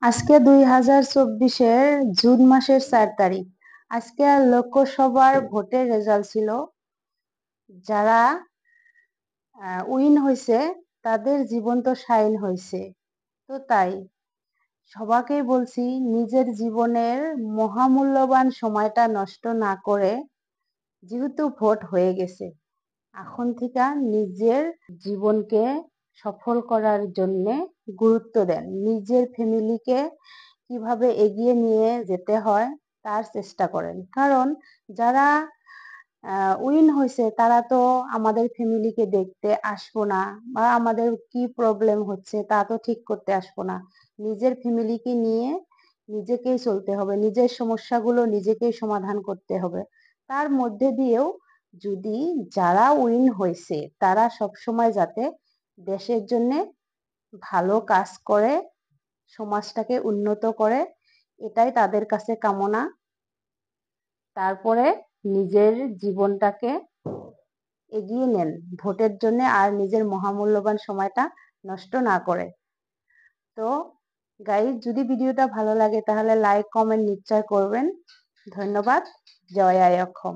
আজকে 2024-এর জুন মাসের 4 তারিখ। আজকে লোকসভার ভোটের রেজাল্ট ছিল। যারা উইন হয়েছে তাদের জীবন তো শাইন হয়েছে। তো তাই সবাইকেই বলছি, নিজের জীবনের মহামূল্যবান সময়টা নষ্ট না করে, যেহেতু ভোট হয়ে গেছে, এখন থেকে নিজের জীবনকে সফল করার জন্য গুরুত্ব দেন। নিজের ফ্যামিলিকে কিভাবে এগিয়ে নিয়ে যেতে হয় তার চেষ্টা করেন। কারণ যারা উইন হয়েছে তারা তো আমাদের ফ্যামিলিকে দেখতে আসবো না, বা আমাদের কি প্রবলেম হচ্ছে তা তো ঠিক করতে আসবো না। নিজের ফ্যামিলিকে নিয়ে নিজেকেই চলতে হবে, নিজের সমস্যাগুলো নিজেকেই সমাধান করতে হবে। তার মধ্যে দিয়েও যদি যারা উইন হয়েছে তারা সবসময় যাতে দেশের জন্য ভালো কাজ করে, সমাজটাকে উন্নত করে, এটাই তাদের কাছে কামনা। তারপরে নিজের জীবনটাকে এগিয়ে নেন ভোটের জন্য, আর নিজের মহামূল্যবান সময়টা নষ্ট না করে। তো গাইজ, যদি ভিডিওটা ভালো লাগে তাহলে লাইক কমেন্ট নিশ্চয় করবেন। ধন্যবাদ। জয় আই অক্ষম।